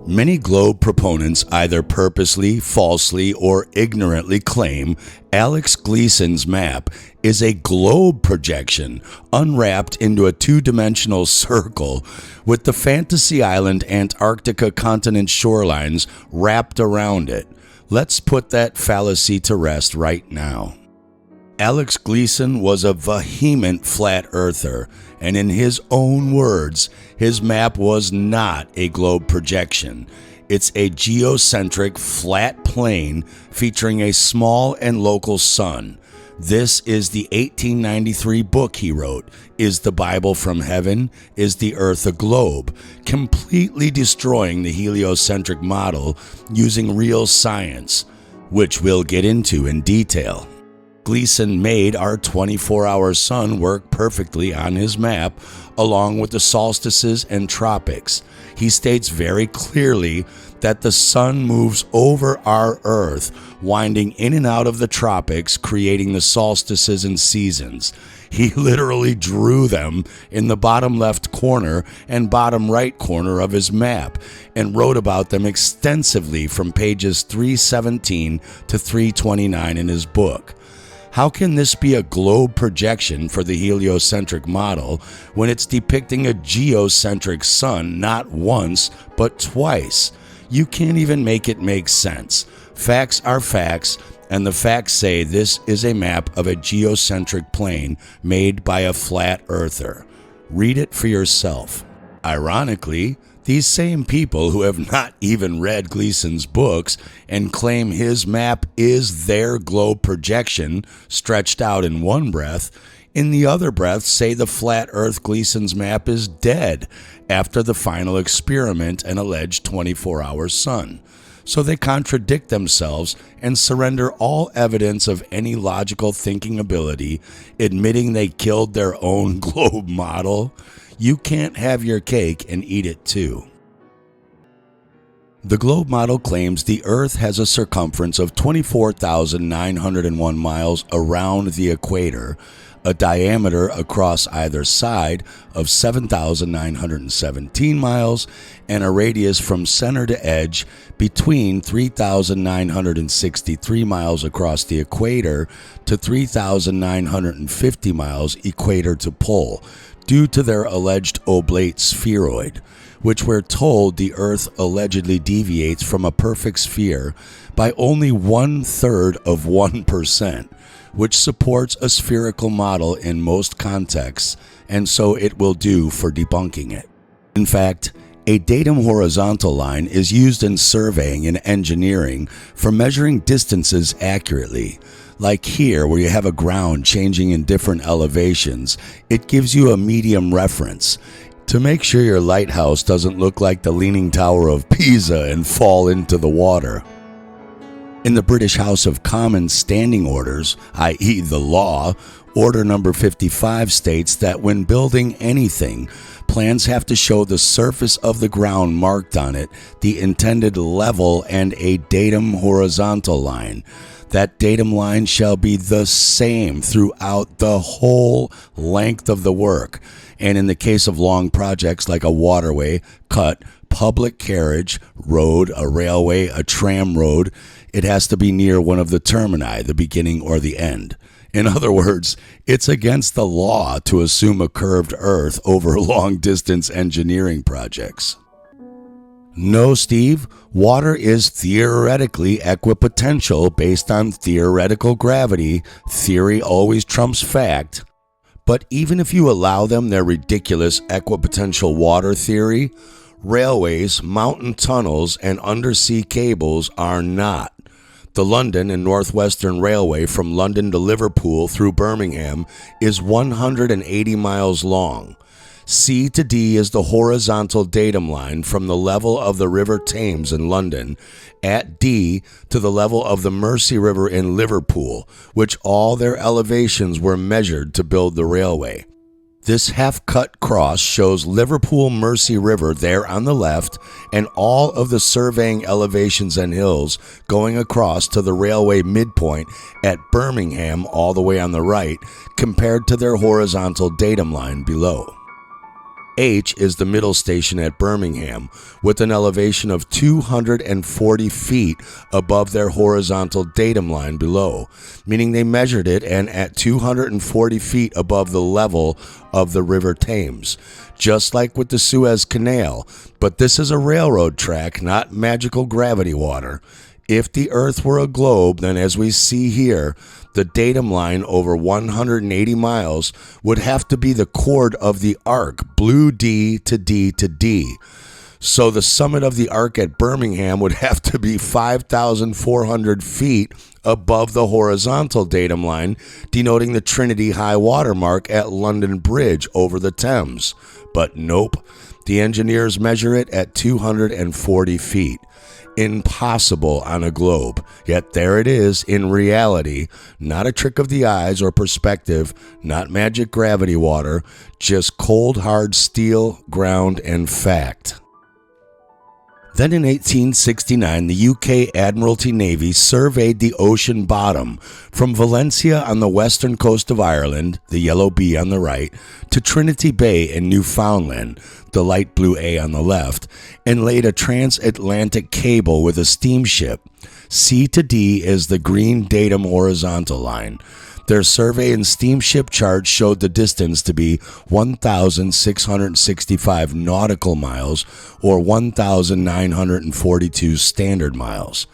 Many globe proponents either purposely, falsely, or ignorantly claim Alex Gleason's map is a globe projection unwrapped into a two-dimensional circle with the fantasy island Antarctica continent shorelines wrapped around it. Let's put that fallacy to rest right now. Alex Gleason was a vehement flat earther, and in his own words, his map was not a globe projection. It's a geocentric flat plane featuring a small and local sun. This is the 1893 book he wrote, Is the Bible from Heaven? Is the Earth a Globe? Completely destroying the heliocentric model using real science, which we'll get into in detail. Gleason made our 24-hour sun work perfectly on his map, along with the solstices and tropics. He states very clearly that the sun moves over our Earth, winding in and out of the tropics, creating the solstices and seasons. He literally drew them in the bottom left corner and bottom right corner of his map, and wrote about them extensively from pages 317 to 329 in his book. How can this be a globe projection for the heliocentric model when it's depicting a geocentric sun not once, but twice? You can't even make it make sense. Facts are facts, and the facts say this is a map of a geocentric plane made by a flat earther. Read it for yourself. Ironically, these same people who have not even read Gleason's books and claim his map is their globe projection stretched out in one breath, in the other breath say the flat earth Gleason's map is dead after the final experiment and alleged 24-hour sun. So they contradict themselves and surrender all evidence of any logical thinking ability, admitting they killed their own globe model. You can't have your cake and eat it too. The globe model claims the Earth has a circumference of 24,901 miles around the equator, a diameter across either side of 7,917 miles, and a radius from center to edge between 3,963 miles across the equator to 3,950 miles equator to pole, due to their alleged oblate spheroid, which we're told the Earth allegedly deviates from a perfect sphere by only 1/3 of 1%, which supports a spherical model in most contexts, and so it will do for debunking it. In fact, a datum horizontal line is used in surveying and engineering for measuring distances accurately. Like here, where you have a ground changing in different elevations, it gives you a medium reference to make sure your lighthouse doesn't look like the Leaning Tower of Pisa and fall into the water. In the British House of Commons standing orders, i.e. the law, Order number 55 states that when building anything, plans have to show the surface of the ground marked on it, the intended level, and a datum horizontal line. That datum line shall be the same throughout the whole length of the work. And in the case of long projects like a waterway, cut, public carriage, road, a railway, a tram road, it has to be near one of the termini, the beginning or the end. In other words, it's against the law to assume a curved earth over long-distance engineering projects. No, Steve, water is theoretically equipotential based on theoretical gravity. Theory always trumps fact. But even if you allow them their ridiculous equipotential water theory, railways, mountain tunnels, and undersea cables are not. The London and Northwestern Railway from London to Liverpool through Birmingham is 180 miles long. C to D is the horizontal datum line from the level of the River Thames in London at D to the level of the Mersey River in Liverpool, which all their elevations were measured to build the railway. This half-cut cross shows Liverpool Mersey River there on the left and all of the surveying elevations and hills going across to the railway midpoint at Birmingham all the way on the right compared to their horizontal datum line below. H is the middle station at Birmingham, with an elevation of 240 feet above their horizontal datum line below, meaning they measured it and at 240 feet above the level of the River Thames, just like with the Suez Canal, but this is a railroad track, not magical gravity water. If the Earth were a globe, then as we see here, the datum line over 180 miles would have to be the chord of the arc, blue D to D to D. So the summit of the arc at Birmingham would have to be 5,400 feet above the horizontal datum line, denoting the Trinity high water mark at London Bridge over the Thames. But nope, the engineers measure it at 240 feet. Impossible on a globe, yet there it is in reality, not a trick of the eyes or perspective, not magic gravity water, just cold hard steel, ground, and fact. Then in 1869, the UK Admiralty Navy surveyed the ocean bottom from Valencia on the western coast of Ireland, the yellow B on the right, to Trinity Bay in Newfoundland, the light blue A on the left, and laid a transatlantic cable with a steamship. C to D is the green datum horizontal line. Their survey and steamship chart showed the distance to be 1,665 nautical miles or 1,942 standard miles.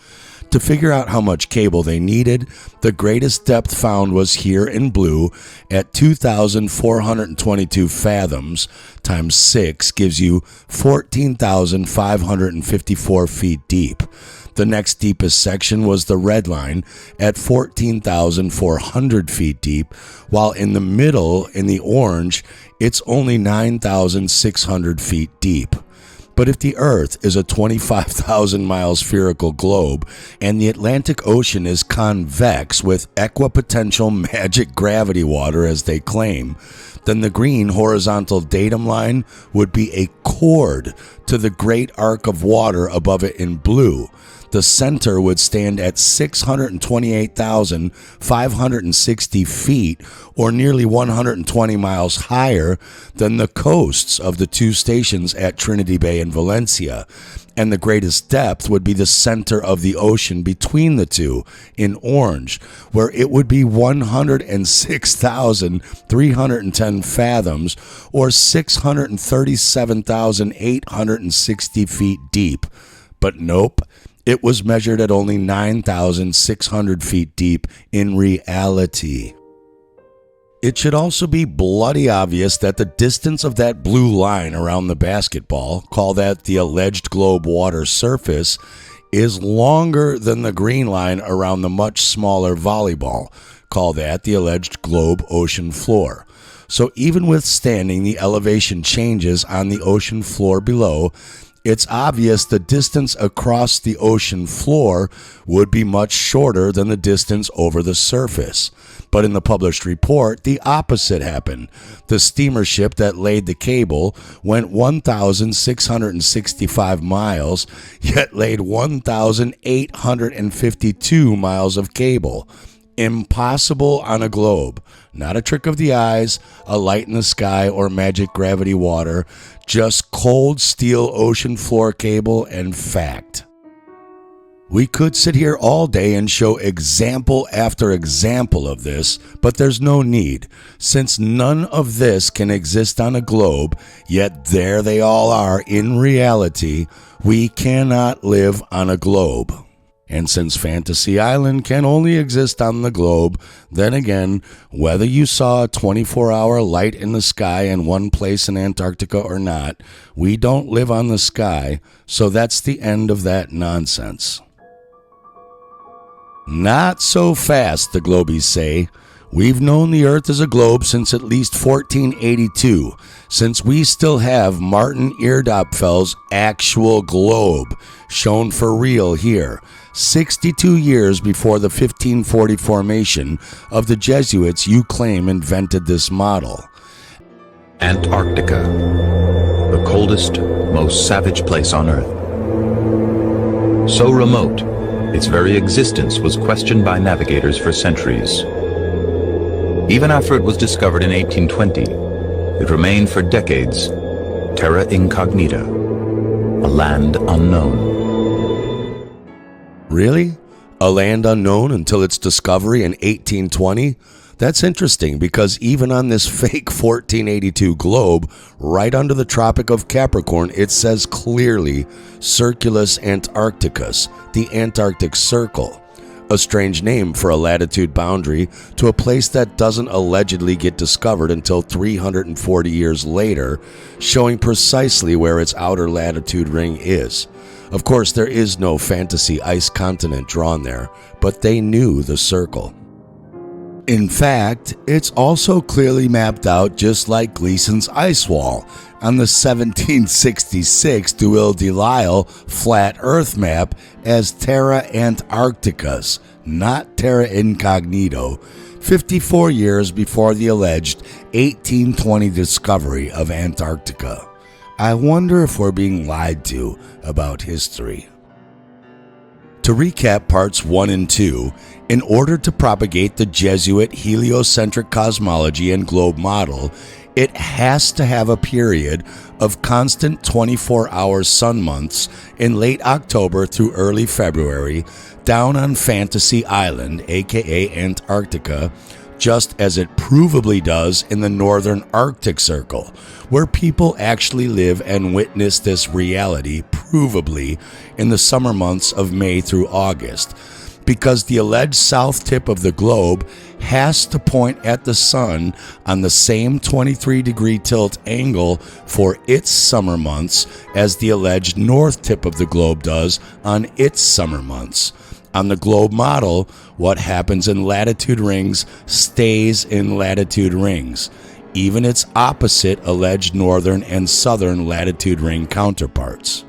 To figure out how much cable they needed, the greatest depth found was here in blue at 2,422 fathoms times 6 gives you 14,554 feet deep. The next deepest section was the red line at 14,400 feet deep, while in the middle, in the orange, it's only 9,600 feet deep. But if the Earth is a 25,000-mile spherical globe and the Atlantic Ocean is convex with equipotential magic gravity water as they claim, then the green horizontal datum line would be a chord to the great arc of water above it in blue. The center would stand at 628,560 feet, or nearly 120 miles higher than the coasts of the two stations at Trinity Bay and Valencia. And the greatest depth would be the center of the ocean between the two, in orange, where it would be 106,310 fathoms, or 637,860 feet deep. But nope. It was measured at only 9,600 feet deep in reality. It should also be bloody obvious that the distance of that blue line around the basketball, call that the alleged globe water surface, is longer than the green line around the much smaller volleyball, call that the alleged globe ocean floor. So even withstanding the elevation changes on the ocean floor below, it's obvious the distance across the ocean floor would be much shorter than the distance over the surface. But in the published report, the opposite happened. The steamer ship that laid the cable went 1,665 miles, yet laid 1,852 miles of cable. Impossible on a globe. Not a trick of the eyes, a light in the sky, or magic gravity water. Just cold steel ocean floor cable and fact. We could sit here all day and show example after example of this, but there's no need, since none of this can exist on a globe, yet there they all are in reality. We cannot live on a globe. And since Fantasy Island can only exist on the globe, then again, whether you saw a 24-hour light in the sky in one place in Antarctica or not, we don't live on the sky, so that's the end of that nonsense. Not so fast, the globies say. We've known the Earth is a globe since at least 1482, since we still have Martin Eardopfel's actual globe, shown for real here, 62 years before the 1540 formation of the Jesuits you claim invented this model. Antarctica, the coldest, most savage place on Earth. So remote, its very existence was questioned by navigators for centuries. Even after it was discovered in 1820, it remained for decades terra incognita, a land unknown. Really? A land unknown until its discovery in 1820? That's interesting because even on this fake 1482 globe, right under the Tropic of Capricorn, it says clearly Circulus Antarcticus, the Antarctic Circle. A strange name for a latitude boundary to a place that doesn't allegedly get discovered until 340 years later, showing precisely where its outer latitude ring is. Of course, there is no fantasy ice continent drawn there, but they knew the circle. In fact, it's also clearly mapped out just like Gleason's ice wall on the 1766 Duil de Lisle flat Earth map as Terra Antarcticus, not Terra Incognito, 54 years before the alleged 1820 discovery of Antarctica. I wonder if we're being lied to about history. To recap parts 1 and 2, in order to propagate the Jesuit heliocentric cosmology and globe model, it has to have a period of constant 24-hour sun months in late October through early February down on Fantasy Island, aka Antarctica, just as it provably does in the northern Arctic Circle, where people actually live and witness this reality provably in the summer months of May through August, because the alleged south tip of the globe has to point at the sun on the same 23-degree tilt angle for its summer months as the alleged north tip of the globe does on its summer months. On the globe model, what happens in latitude rings stays in latitude rings, even its opposite alleged northern and southern latitude ring counterparts.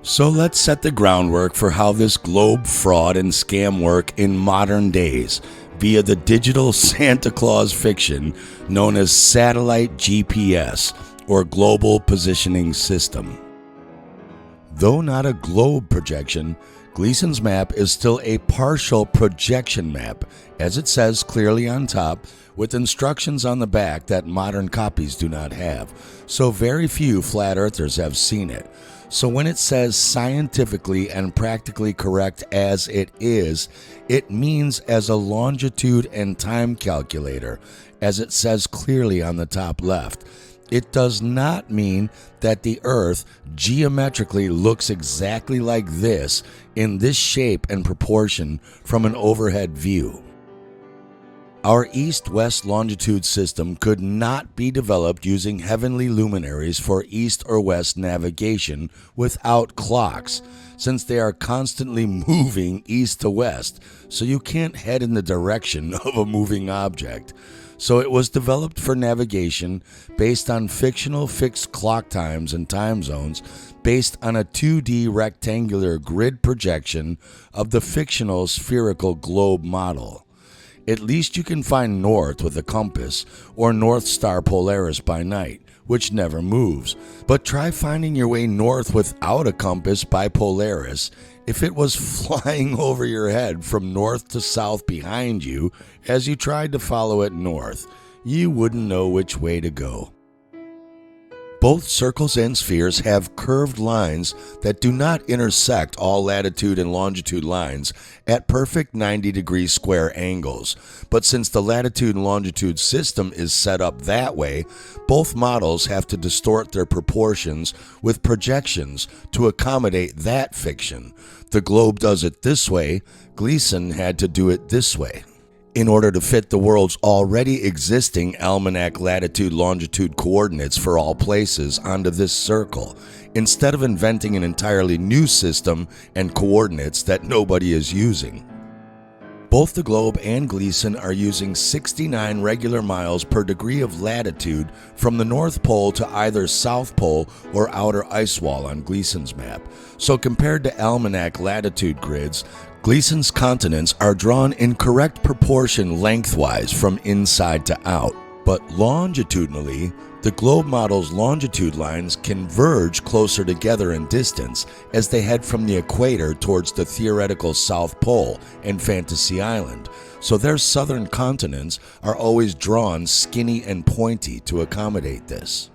So let's set the groundwork for how this globe fraud and scam work in modern days via the digital Santa Claus fiction known as satellite GPS or Global Positioning System. Though not a globe projection, Gleason's map is still a partial projection map, as it says clearly on top, with instructions on the back that modern copies do not have, so very few flat earthers have seen it. So when it says scientifically and practically correct as it is, it means as a longitude and time calculator, as it says clearly on the top left. It does not mean that the Earth geometrically looks exactly like this in this shape and proportion from an overhead view. Our east-west longitude system could not be developed using heavenly luminaries for east or west navigation without clocks, since they are constantly moving east to west, so you can't head in the direction of a moving object. So it was developed for navigation based on fictional fixed clock times and time zones based on a 2D rectangular grid projection of the fictional spherical globe model. At least you can find north with a compass or North Star Polaris by night, which never moves. But try finding your way north without a compass by Polaris. If it was flying over your head from north to south behind you as you tried to follow it north, you wouldn't know which way to go. Both circles and spheres have curved lines that do not intersect all latitude and longitude lines at perfect 90-degree square angles. But since the latitude and longitude system is set up that way, both models have to distort their proportions with projections to accommodate that fiction. The globe does it this way, Gleason had to do it this way, in order to fit the world's already existing almanac latitude-longitude coordinates for all places onto this circle, instead of inventing an entirely new system and coordinates that nobody is using. Both the globe and Gleason are using 69 regular miles per degree of latitude from the North Pole to either South Pole or outer ice wall on Gleason's map. So compared to almanac latitude grids, Gleason's continents are drawn in correct proportion lengthwise from inside to out, but longitudinally, the globe model's longitude lines converge closer together in distance as they head from the equator towards the theoretical South Pole and Fantasy Island, so their southern continents are always drawn skinny and pointy to accommodate this.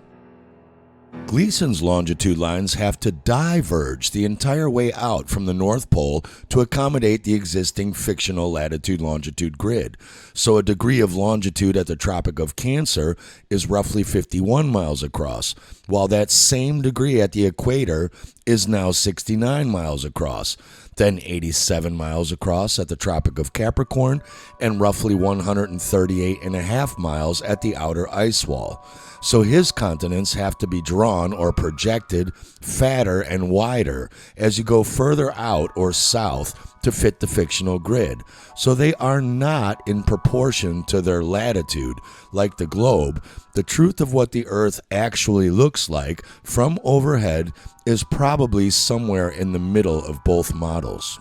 Gleason's longitude lines have to diverge the entire way out from the North Pole to accommodate the existing fictional latitude-longitude grid. So a degree of longitude at the Tropic of Cancer is roughly 51 miles across, while that same degree at the equator is now 69 miles across, then 87 miles across at the Tropic of Capricorn, and roughly 138.5 miles at the outer ice wall. So his continents have to be drawn or projected fatter and wider as you go further out or south to fit the fictional grid. So they are not in proportion to their latitude like the globe. The truth of what the Earth actually looks like from overhead is probably somewhere in the middle of both models.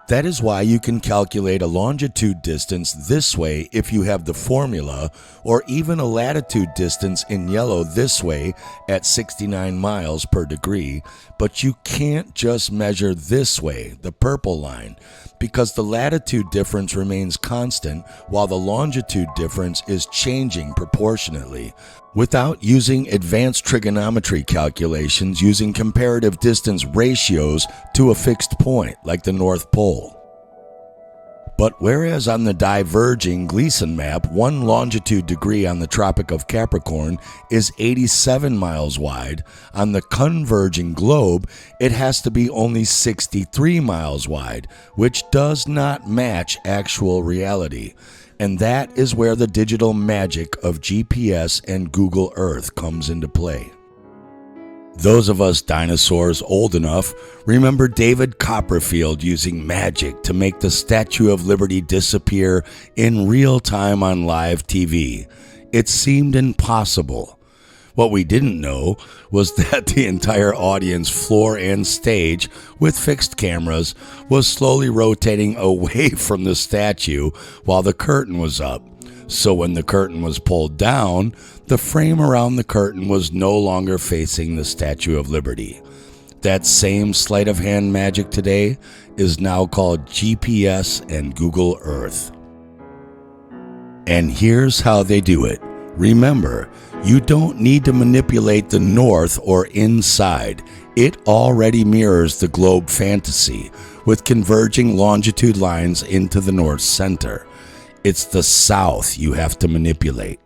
That is why you can calculate a longitude distance this way if you have the formula, or even a latitude distance in yellow this way at 69 miles per degree, but you can't just measure this way, the purple line, because the latitude difference remains constant while the longitude difference is changing proportionately. Without using advanced trigonometry calculations using comparative distance ratios to a fixed point like the North Pole. But whereas on the diverging Gleason map, one longitude degree on the Tropic of Capricorn is 87 miles wide, on the converging globe it has to be only 63 miles wide, which does not match actual reality. And that is where the digital magic of GPS and Google Earth comes into play. Those of us dinosaurs old enough remember David Copperfield using magic to make the Statue of Liberty disappear in real time on live TV. It seemed impossible. What we didn't know was that the entire audience floor and stage with fixed cameras was slowly rotating away from the statue while the curtain was up. So when the curtain was pulled down, the frame around the curtain was no longer facing the Statue of Liberty. That same sleight of hand magic today is now called GPS and Google Earth. And here's how they do it. Remember, you don't need to manipulate the north or inside. It already mirrors the globe fantasy with converging longitude lines into the north center. It's the south you have to manipulate.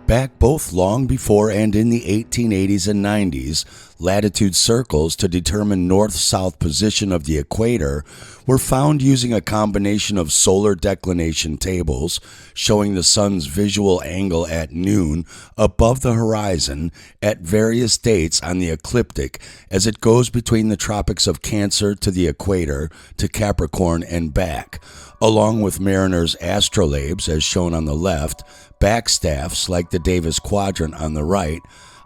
Back both long before and in the 1880s and 90s, latitude circles to determine north-south position of the equator were found using a combination of solar declination tables showing the sun's visual angle at noon above the horizon at various dates on the ecliptic as it goes between the tropics of Cancer to the equator to Capricorn and back, along with Mariner's astrolabes as shown on the left, backstaffs like the Davis quadrant on the right,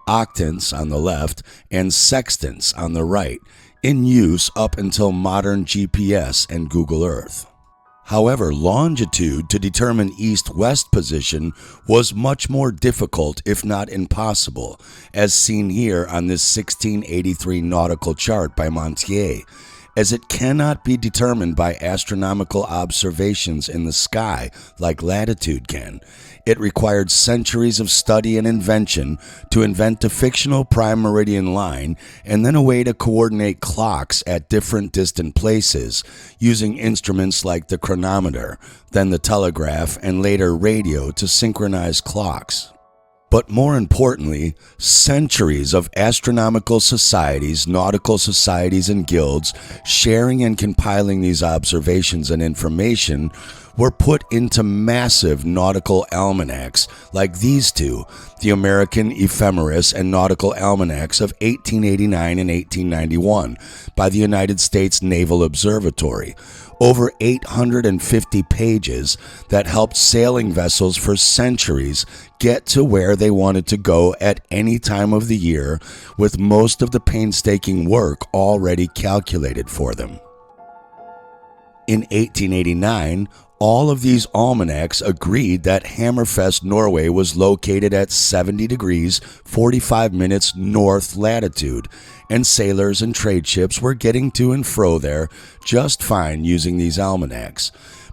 octants on the left, and sextants on the right, in use up until modern GPS and Google Earth. However, longitude to determine east-west position was much more difficult, if not impossible, as seen here on this 1683 nautical chart by Montier, as it cannot be determined by astronomical observations in the sky like latitude can. It required centuries of study and invention to invent a fictional prime meridian line and then a way to coordinate clocks at different distant places using instruments like the chronometer, then the telegraph, and later radio to synchronize clocks. But more importantly, centuries of astronomical societies, nautical societies, and guilds sharing and compiling these observations and information were put into massive nautical almanacs like these two, the American Ephemeris and Nautical Almanacs of 1889 and 1891 by the United States Naval Observatory. Over 850 pages that helped sailing vessels for centuries get to where they wanted to go at any time of the year, with most of the painstaking work already calculated for them. In 1889, all of these almanacs agreed that Hammerfest, Norway was located at 70 degrees 45 minutes north latitude, and sailors and trade ships were getting to and fro there just fine using these almanacs.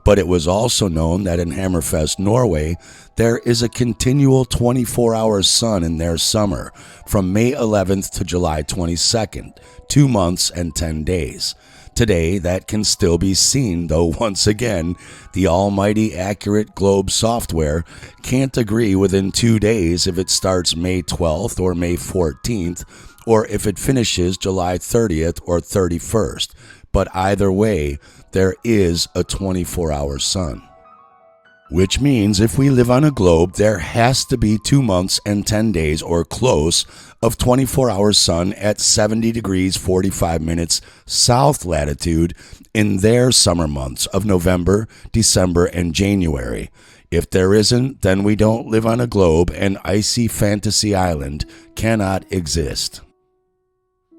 But it was also known that in Hammerfest, Norway, there is a continual 24-hour sun in their summer, from May 11th to July 22nd, 2 months and 10 days. Today, that can still be seen, though once again, the almighty accurate globe software can't agree within 2 days if it starts May 12th or May 14th, or if it finishes July 30th or 31st. But either way, there is a 24-hour sun. Which means if we live on a globe, there has to be 2 months and 10 days or close of 24-hour sun at 70 degrees 45 minutes south latitude in their summer months of November, December, and January. If there isn't, then we don't live on a globe, and icy fantasy island cannot exist.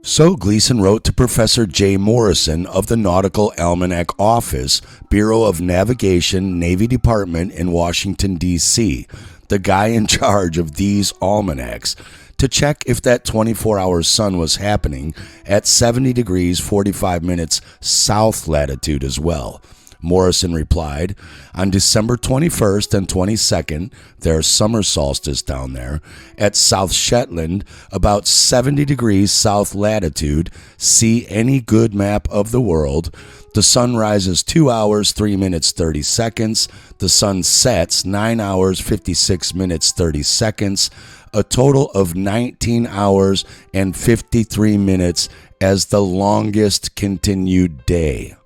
So Gleason wrote to Professor J. Morrison of the Nautical Almanac Office, Bureau of Navigation, Navy Department in Washington, D.C., the guy in charge of these almanacs, to check if that 24-hour sun was happening at 70 degrees 45 minutes south latitude as well. Morrison replied, on December 21st and 22nd, there's summer solstice down there, at South Shetland, about 70 degrees south latitude, see any good map of the world. The sun rises 2 hours, 3 minutes, 30 seconds. The sun sets 9 hours, 56 minutes, 30 seconds. A total of 19 hours and 53 minutes as the longest continued day.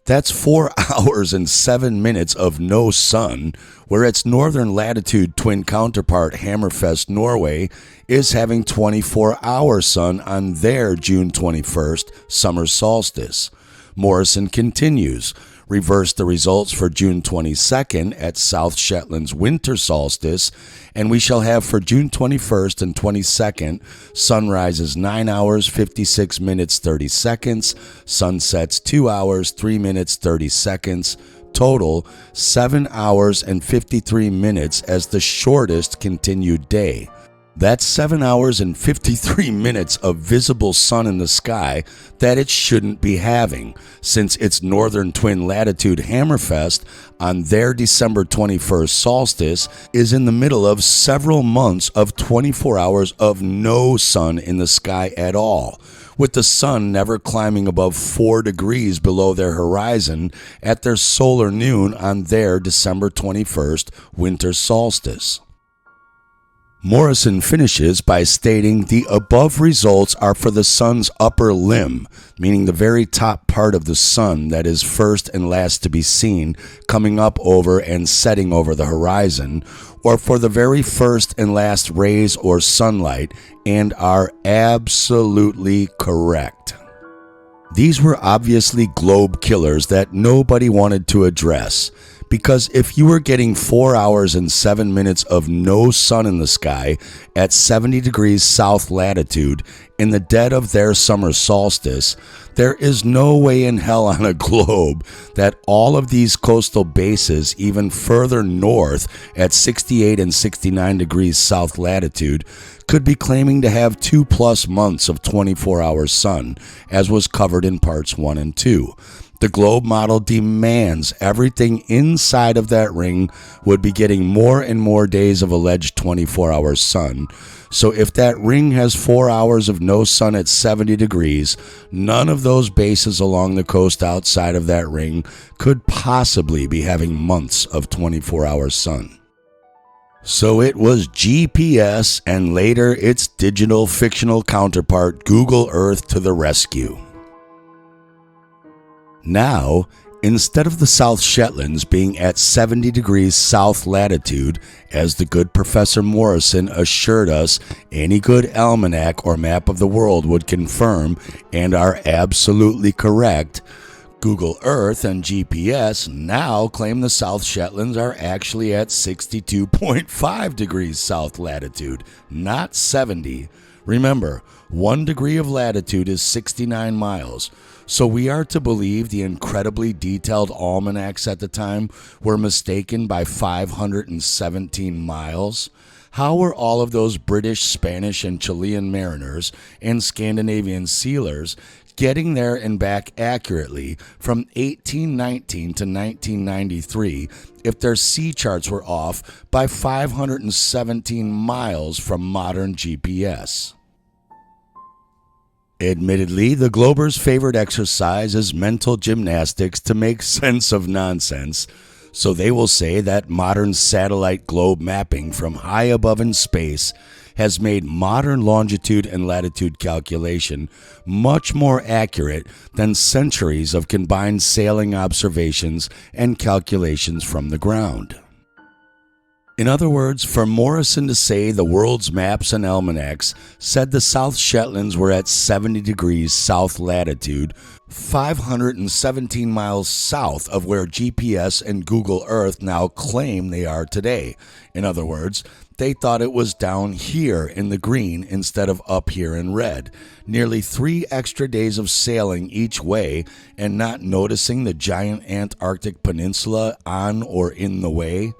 That's 4 hours and 7 minutes of no sun, where its northern latitude twin counterpart Hammerfest, Norway, is having 24-hour sun on their June 21st summer solstice. Morrison continues, reverse the results for June 22nd at South Shetland's winter solstice, and we shall have for June 21st and 22nd, sun rises 9 hours, 56 minutes, 30 seconds, sun sets 2 hours, 3 minutes, 30 seconds, total 7 hours and 53 minutes as the shortest continued day. That's 7 hours and 53 minutes of visible sun in the sky that it shouldn't be having, since its northern twin latitude Hammerfest on their December 21st solstice is in the middle of several months of 24 hours of no sun in the sky at all, with the sun never climbing above 4 degrees below their horizon at their solar noon on their December 21st winter solstice. Morrison finishes by stating the above results are for the sun's upper limb, meaning the very top part of the sun that is first and last to be seen coming up over and setting over the horizon, or for the very first and last rays or sunlight, and are absolutely correct. These were obviously globe killers that nobody wanted to address, because if you were getting 4 hours and 7 minutes of no sun in the sky at 70 degrees south latitude in the dead of their summer solstice, there is no way in hell on a globe that all of these coastal bases even further north at 68 and 69 degrees south latitude could be claiming to have 2+ months of 24-hour sun, as was covered in parts 1 and 2. The globe model demands everything inside of that ring would be getting more and more days of alleged 24-hour sun. So if that ring has 4 hours of no sun at 70 degrees, none of those bases along the coast outside of that ring could possibly be having months of 24-hour sun. So it was GPS and later its digital fictional counterpart Google Earth to the rescue. Now, instead of the South Shetlands being at 70 degrees south latitude, as the good Professor Morrison assured us any good almanac or map of the world would confirm and are absolutely correct, Google Earth and GPS now claim the South Shetlands are actually at 62.5 degrees south latitude, not 70. Remember, 1 degree of latitude is 69 miles. So we are to believe the incredibly detailed almanacs at the time were mistaken by 517 miles? How were all of those British, Spanish, and Chilean mariners and Scandinavian sealers getting there and back accurately from 1819 to 1993 if their sea charts were off by 517 miles from modern GPS. Admittedly, the Globers' favorite exercise is mental gymnastics to make sense of nonsense, so they will say that modern satellite globe mapping from high above in space has made modern longitude and latitude calculation much more accurate than centuries of combined sailing observations and calculations from the ground. In other words, for Morrison to say the world's maps and almanacs said the South Shetlands were at 70 degrees south latitude, 517 miles south of where GPS and Google Earth now claim they are today. In other words, they thought it was down here in the green instead of up here in red. Nearly 3 extra days of sailing each way and not noticing the giant Antarctic peninsula on or in the way.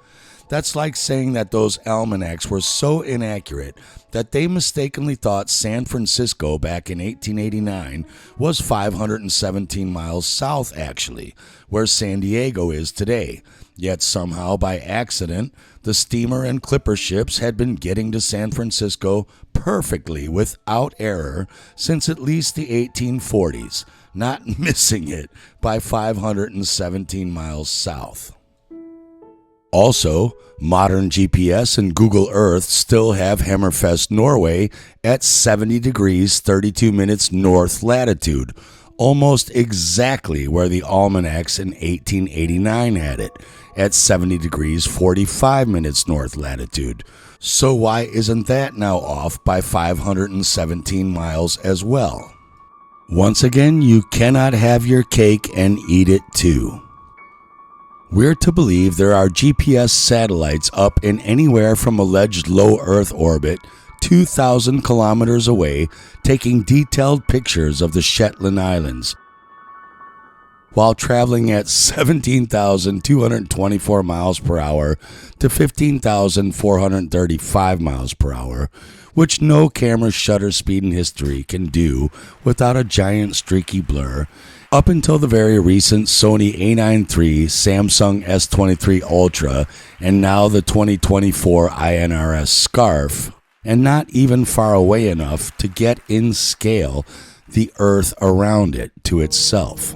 That's like saying that those almanacs were so inaccurate that they mistakenly thought San Francisco back in 1889 was 517 miles south actually, where San Diego is today. Yet somehow by accident, the steamer and clipper ships had been getting to San Francisco perfectly without error since at least the 1840s, not missing it by 517 miles south. Also, modern GPS and Google Earth still have Hammerfest, Norway at 70 degrees 32 minutes north latitude, almost exactly where the almanacs in 1889 had it, at 70 degrees 45 minutes north latitude. So why isn't that now off by 517 miles as well? Once again, you cannot have your cake and eat it too. We're to believe there are GPS satellites up in anywhere from alleged low Earth orbit 2,000 kilometers away taking detailed pictures of the Shetland Islands while traveling at 17,224 miles per hour to 15,435 miles per hour, which no camera shutter speed in history can do without a giant streaky blur, up until the very recent Sony A9 III, Samsung S23 Ultra, and now the 2024 INRS Scarf, and not even far away enough to get in scale the Earth around it to itself.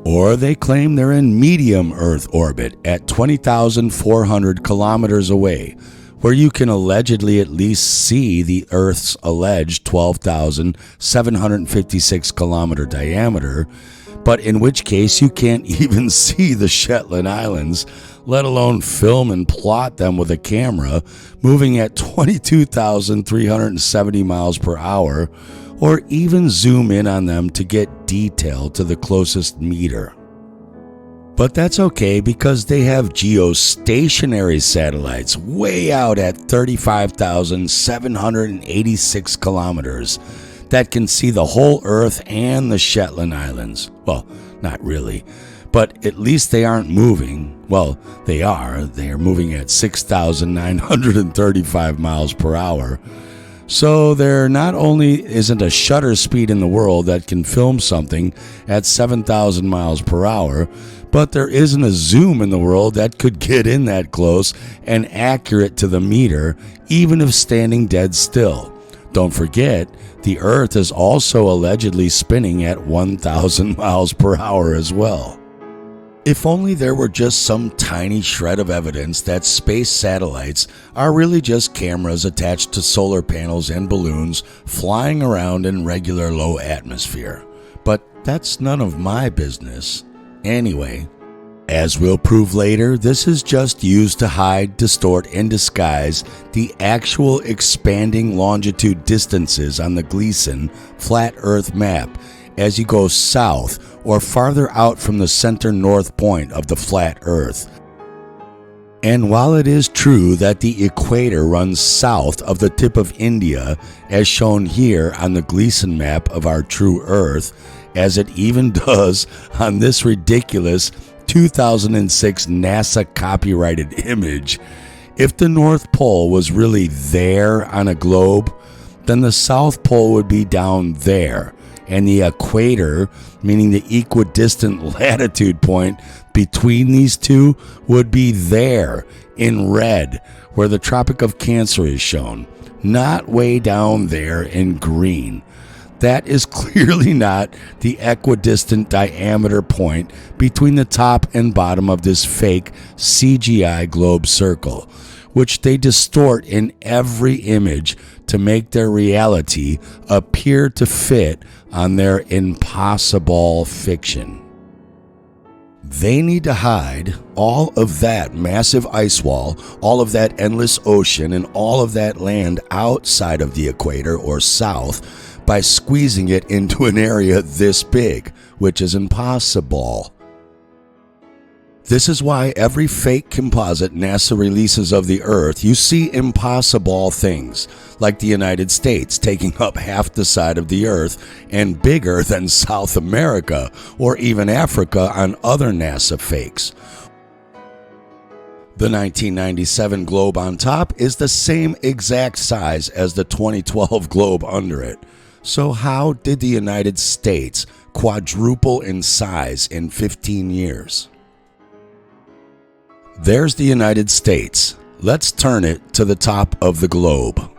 Or they claim they're in medium Earth orbit at 20,400 kilometers away, where you can allegedly at least see the Earth's alleged 12,756 kilometer diameter, but in which case you can't even see the Shetland Islands, let alone film and plot them with a camera moving at 22,370 miles per hour, or even zoom in on them to get detail to the closest meter. But that's okay because they have geostationary satellites way out at 35,786 kilometers that can see the whole Earth and the Shetland Islands. Well, not really, but at least they aren't moving. Well, they are. They are moving at 6,935 miles per hour. So there not only isn't a shutter speed in the world that can film something at 7,000 miles per hour, but there isn't a zoom in the world that could get in that close and accurate to the meter, even if standing dead still. Don't forget, the Earth is also allegedly spinning at 1,000 miles per hour as well. If only there were just some tiny shred of evidence that space satellites are really just cameras attached to solar panels and balloons flying around in regular low atmosphere. But that's none of my business. Anyway, as we'll prove later, this is just used to hide, distort, and disguise the actual expanding longitude distances on the Gleason flat Earth map as you go south or farther out from the center north point of the flat Earth. And while it is true that the equator runs south of the tip of India, as shown here on the Gleason map of our true Earth, as it even does on this ridiculous 2006 NASA copyrighted image, if the North Pole was really there on a globe, then the South Pole would be down there, and the equator, meaning the equidistant latitude point between these two, would be there in red, where the Tropic of Cancer is shown, not way down there in green. That is clearly not the equidistant diameter point between the top and bottom of this fake CGI globe circle, which they distort in every image to make their reality appear to fit on their impossible fiction. They need to hide all of that massive ice wall, all of that endless ocean, and all of that land outside of the equator or south by squeezing it into an area this big, which is impossible. This is why every fake composite NASA releases of the Earth, you see impossible things, like the United States taking up half the side of the Earth and bigger than South America or even Africa on other NASA fakes. The 1997 globe on top is the same exact size as the 2012 globe under it. So how did the United States quadruple in size in 15 years? There's the United States. Let's turn it to the top of the globe.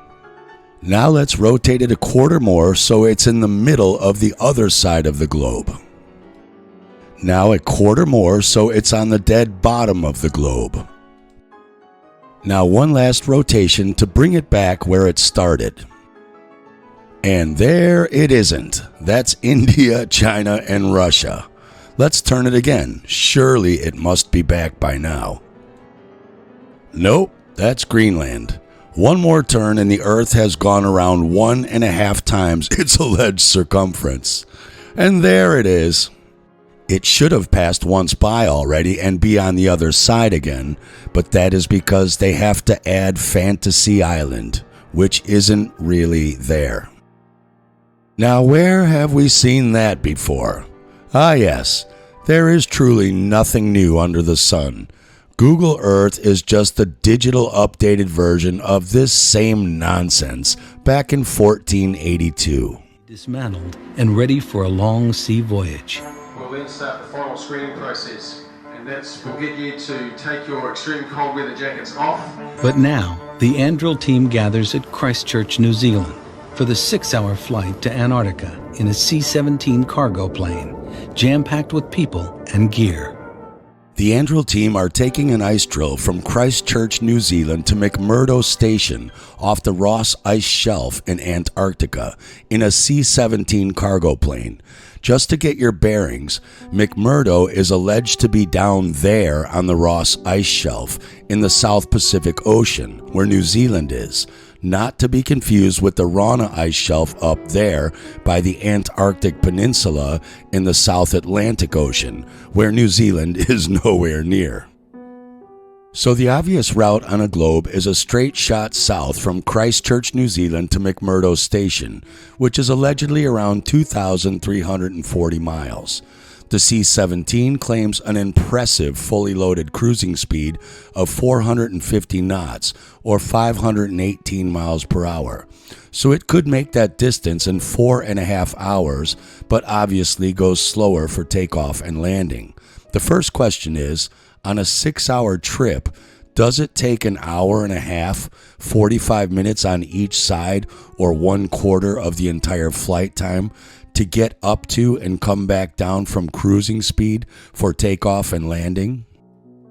Now let's rotate it a quarter more so it's in the middle of the other side of the globe. Now a quarter more so it's on the dead bottom of the globe. Now one last rotation to bring it back where it started. And there it isn't. That's India, China, and Russia. Let's turn it again. Surely it must be back by now. Nope, that's Greenland. One more turn and the Earth has gone around 1.5 times its alleged circumference. And there it is. It should have passed once by already and be on the other side again, but that is because they have to add Fantasy Island, which isn't really there. Now where have we seen that before? Ah yes, there is truly nothing new under the sun. Google Earth is just the digital updated version of this same nonsense back in 1482. Dismantled and ready for a long sea voyage. We'll then start the final screening process, and we'll get you to take your extreme cold weather jackets off. But now, the Anduril team gathers at Christchurch, New Zealand for the 6-hour flight to Antarctica in a C-17 cargo plane, jam-packed with people and gear. The Anduril team are taking an ice drill from Christchurch, New Zealand to McMurdo Station off the Ross Ice Shelf in Antarctica in a C-17 cargo plane. Just to get your bearings, McMurdo is alleged to be down there on the Ross Ice Shelf in the South Pacific Ocean, where New Zealand is, not to be confused with the Rana Ice Shelf up there by the Antarctic Peninsula in the South Atlantic Ocean, where New Zealand is nowhere near. So the obvious route on a globe is a straight shot south from Christchurch, New Zealand to McMurdo Station, which is allegedly around 2,340 miles. The C-17 claims an impressive fully loaded cruising speed of 450 knots or 518 miles per hour. So it could make that distance in 4.5 hours, but obviously goes slower for takeoff and landing. The first question is, on a 6-hour trip, does it take an hour and a half, 45 minutes on each side, or 1/4 of the entire flight time to get up to and come back down from cruising speed for takeoff and landing?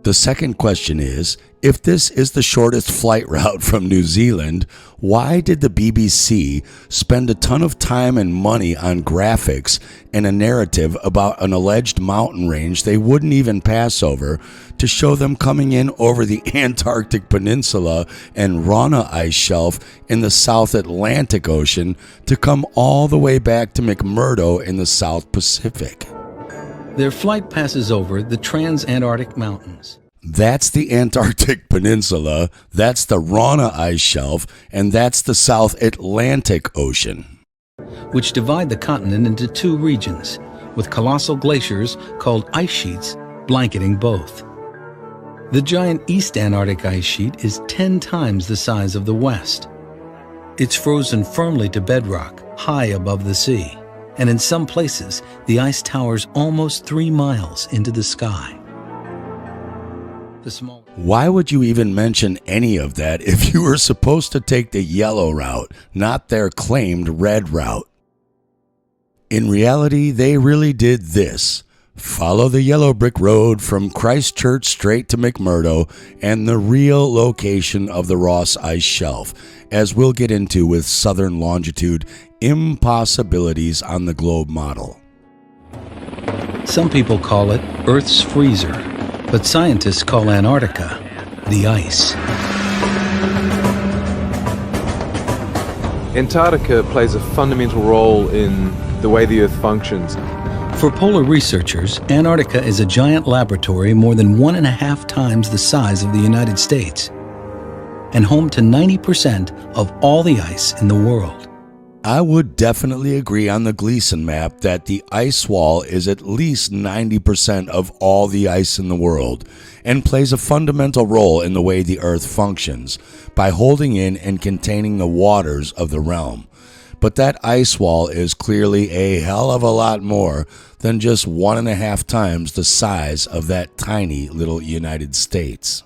The second question is, if this is the shortest flight route from New Zealand, why did the BBC spend a ton of time and money on graphics and a narrative about an alleged mountain range they wouldn't even pass over to show them coming in over the Antarctic Peninsula and Rana Ice Shelf in the South Atlantic Ocean to come all the way back to McMurdo in the South Pacific? Their flight passes over the Trans-Antarctic Mountains. That's the Antarctic Peninsula, that's the Rana Ice Shelf, and that's the South Atlantic Ocean, which divide the continent into two regions, with colossal glaciers called ice sheets blanketing both. The giant East Antarctic ice sheet is 10 times the size of the West. It's frozen firmly to bedrock, high above the sea. and in some places, the ice towers almost 3 miles into the sky. Why would you even mention any of that if you were supposed to take the yellow route, not their claimed red route? In reality, they really did this. Follow the yellow brick road from Christchurch straight to McMurdo and the real location of the Ross Ice Shelf, as we'll get into with southern longitude impossibilities on the globe model. Some people call it Earth's freezer, but scientists call Antarctica the ice. Antarctica plays a fundamental role in the way the Earth functions. For polar researchers, Antarctica is a giant laboratory more than 1.5 times the size of the United States, and home to 90% of all the ice in the world. I would definitely agree on the Gleason map that the ice wall is at least 90% of all the ice in the world and plays a fundamental role in the way the Earth functions by holding in and containing the waters of the realm. But that ice wall is clearly a hell of a lot more than just 1.5 times the size of that tiny little United States.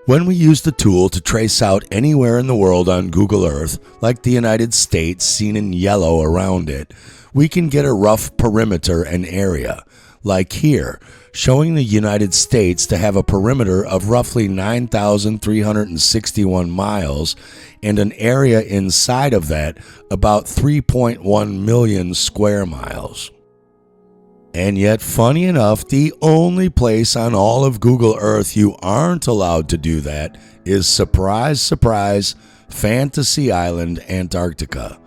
When we use the tool to trace out anywhere in the world on Google Earth, like the United States seen in yellow around it, we can get a rough perimeter and area, like here, showing the United States to have a perimeter of roughly 9,361 miles and an area inside of that about 3.1 million square miles. And yet, funny enough, the only place on all of Google Earth you aren't allowed to do that is, surprise, surprise, Fantasy Island, Antarctica.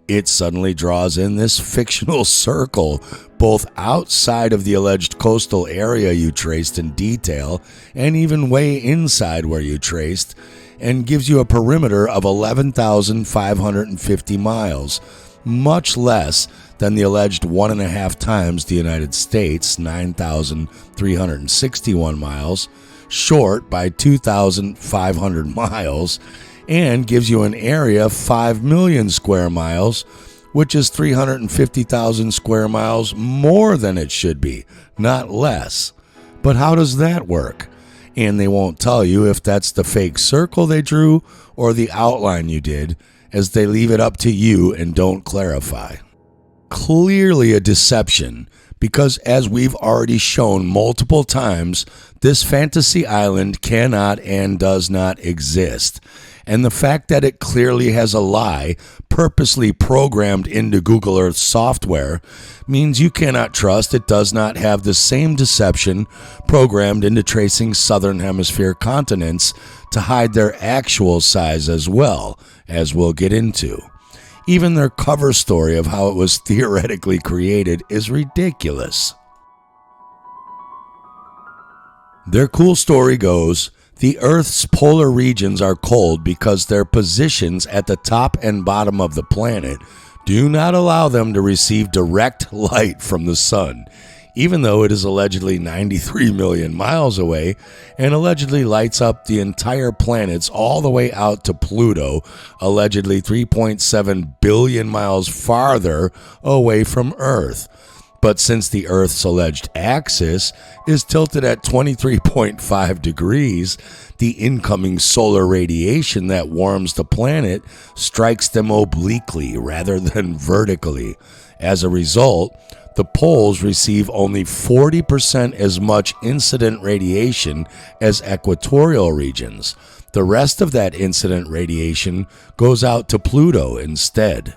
It suddenly draws in this fictional circle, both outside of the alleged coastal area you traced in detail, and even way inside where you traced, and gives you a perimeter of 11,550 miles, much less than the alleged 1.5 times the United States, 9,361 miles, short by 2,500 miles, and gives you an area of 5 million square miles, which is 350,000 square miles more than it should be, not less. But how does that work? And they won't tell you if that's the fake circle they drew or the outline you did, as they leave it up to you and don't clarify. Clearly a deception, because as we've already shown multiple times, this fantasy island cannot and does not exist. And the fact that it clearly has a lie purposely programmed into Google Earth software means you cannot trust it does not have the same deception programmed into tracing southern hemisphere continents to hide their actual size as well, as we'll get into. Even their cover story of how it was theoretically created is ridiculous. Their cool story goes, the Earth's polar regions are cold because their positions at the top and bottom of the planet do not allow them to receive direct light from the sun, even though it is allegedly 93 million miles away and allegedly lights up the entire planets all the way out to Pluto, allegedly 3.7 billion miles farther away from Earth. But since the Earth's alleged axis is tilted at 23.5 degrees, the incoming solar radiation that warms the planet strikes them obliquely rather than vertically. As a result, the poles receive only 40% as much incident radiation as equatorial regions. The rest of that incident radiation goes out to Pluto instead.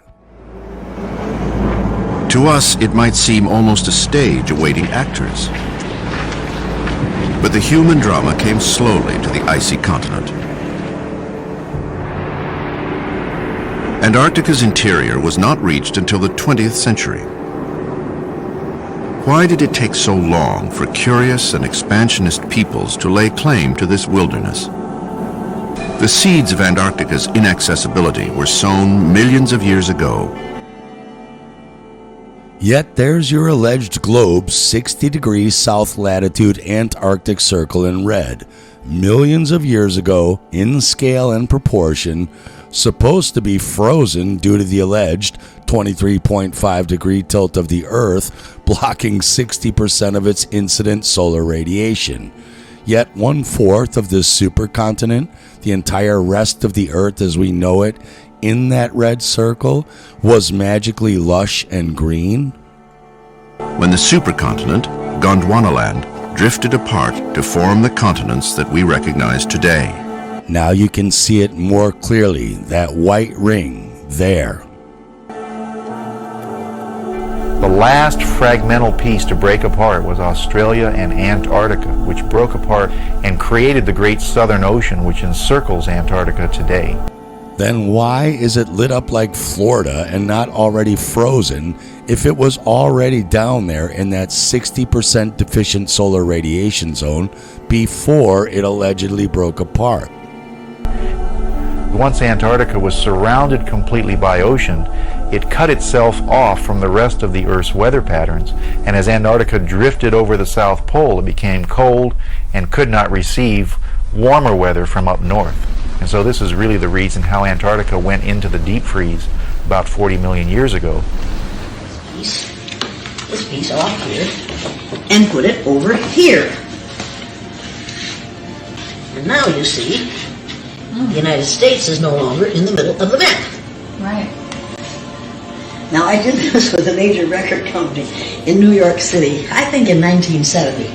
To us, it might seem almost a stage awaiting actors. But the human drama came slowly to the icy continent. Antarctica's interior was not reached until the 20th century. Why did it take so long for curious and expansionist peoples to lay claim to this wilderness? The seeds of Antarctica's inaccessibility were sown millions of years ago. Yet there's your alleged globe, 60 degrees south latitude Antarctic circle in red, millions of years ago, in scale and proportion, supposed to be frozen due to the alleged 23.5 degree tilt of the Earth blocking 60% of its incident solar radiation. Yet 1/4 of this supercontinent, the entire rest of the Earth as we know it, in that red circle, was magically lush and green? When the supercontinent, Gondwanaland, drifted apart to form the continents that we recognize today. Now you can see it more clearly, that white ring there. The last fragmental piece to break apart was Australia and Antarctica, which broke apart and created the Great Southern Ocean, which encircles Antarctica today. Then why is it lit up like Florida and not already frozen if it was already down there in that 60% deficient solar radiation zone before it allegedly broke apart? Once Antarctica was surrounded completely by ocean, it cut itself off from the rest of the Earth's weather patterns, and as Antarctica drifted over the South Pole, it became cold and could not receive warmer weather from up north. And so this is really the reason how Antarctica went into the deep freeze about 40 million years ago. This piece off here and put it over here. And now you see the United States is no longer in the middle of the map. Right. Now I did this with a major record company in New York City, I think in 1970.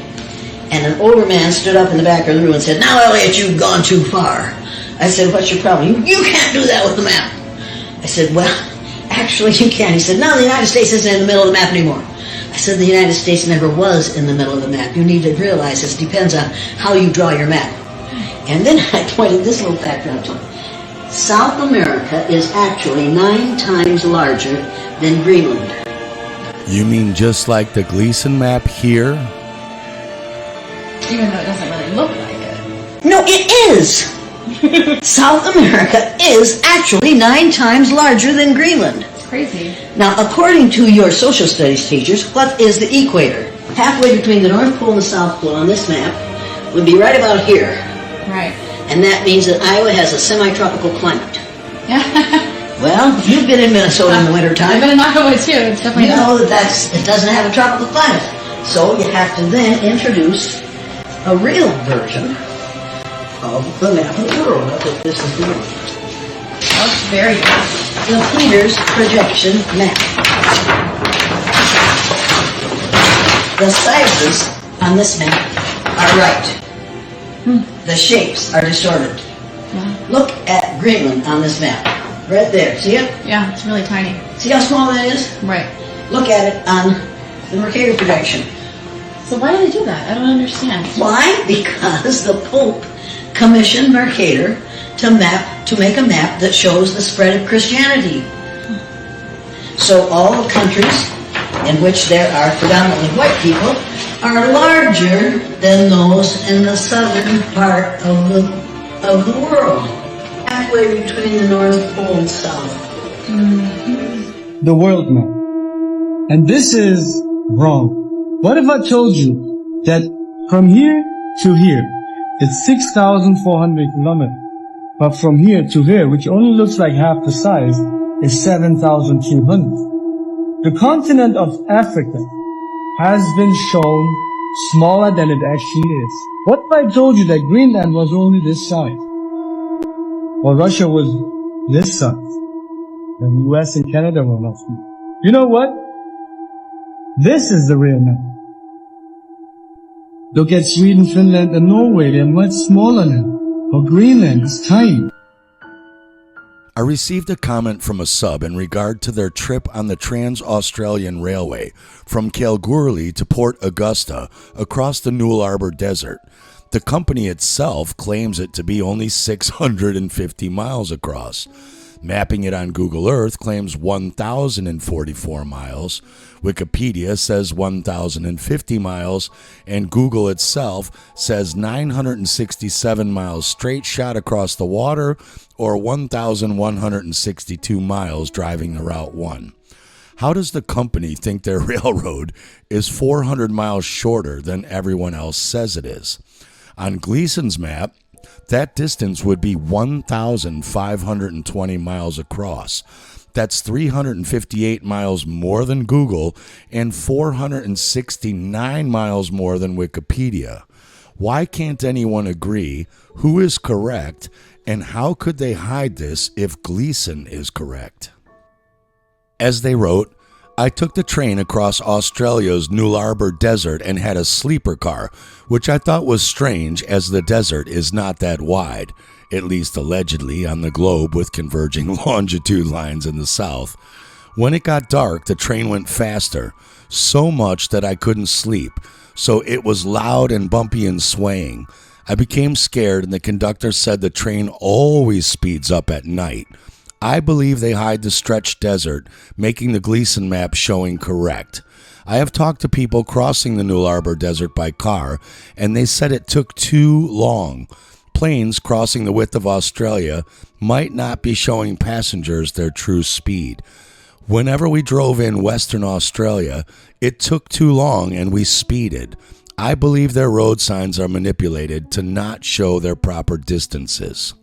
And an older man stood up in the back of the room and said, "Now Elliot, you've gone too far." I said, "What's your problem?" You can't do that with the map." I said, "Well, actually you can." He said, "No, the United States isn't in the middle of the map anymore." I said, "The United States never was in the middle of the map. You need to realize this depends on how you draw your map." And then I pointed this little fact out to him. South America is actually 9 times larger than Greenland. You mean just like the Gleason map here? Even though it doesn't really look like it. No, it is! South America is actually 9 times larger than Greenland. It's crazy. Now, according to your social studies teachers, what is the equator? Halfway between the North Pole and the South Pole on this map would be right about here. Right. And that means that Iowa has a semi-tropical climate. Yeah. Well, you've been in Minnesota in the wintertime. I've been in Iowa too. It's definitely You know that it doesn't have a tropical climate. So you have to then introduce a real version of the map of the world. That's what this is doing. That's very good. The Peters projection map. The sizes on this map are right. The shapes are distorted. Yeah. Look at Greenland on this map. Right there. See it? Yeah, it's really tiny. See how small that is? Right. Look at it on the Mercator projection. So why do they do that? I don't understand. Why? Because the Pope commissioned Mercator to make a map that shows the spread of Christianity. So all the countries in which there are predominantly white people are larger than those in the southern part of the world, halfway between the North Pole and South. The world map. And this is wrong. What if I told you that from here to here, it's 6,400 kilometers, but from here to here, which only looks like half the size, is 7,200. The continent of Africa has been shown smaller than it actually is. What if I told you that Greenland was only this size? Or Russia was this size? And US and Canada were not small. You know what? This is the real map. Look at Sweden, Finland, and Norway. They're much smaller now. But Greenland is tiny. I received a comment from a sub in regard to their trip on the Trans-Australian Railway from Kalgoorlie to Port Augusta across the Newell Arbor Desert. The company itself claims it to be only 650 miles across. Mapping it on Google Earth claims 1,044 miles. Wikipedia says 1,050 miles, and Google itself says 967 miles straight shot across the water, or 1,162 miles driving the Route 1. How does the company think their railroad is 400 miles shorter than everyone else says it is? On Gleason's map, that distance would be 1,520 miles across. That's 358 miles more than Google and 469 miles more than Wikipedia. Why can't anyone agree who is correct, and how could they hide this if Gleason is correct? As they wrote, I took the train across Australia's Nullarbor Desert and had a sleeper car, which I thought was strange as the desert is not that wide, at least allegedly on the globe with converging longitude lines in the south. When it got dark, the train went faster, so much that I couldn't sleep, so it was loud and bumpy and swaying. I became scared and the conductor said the train always speeds up at night. I believe they hide the stretched desert, making the Gleason map showing correct. I have talked to people crossing the Nullarbor Desert by car, and they said it took too long. Planes crossing the width of Australia might not be showing passengers their true speed. Whenever we drove in Western Australia, it took too long and we speeded. I believe their road signs are manipulated to not show their proper distances.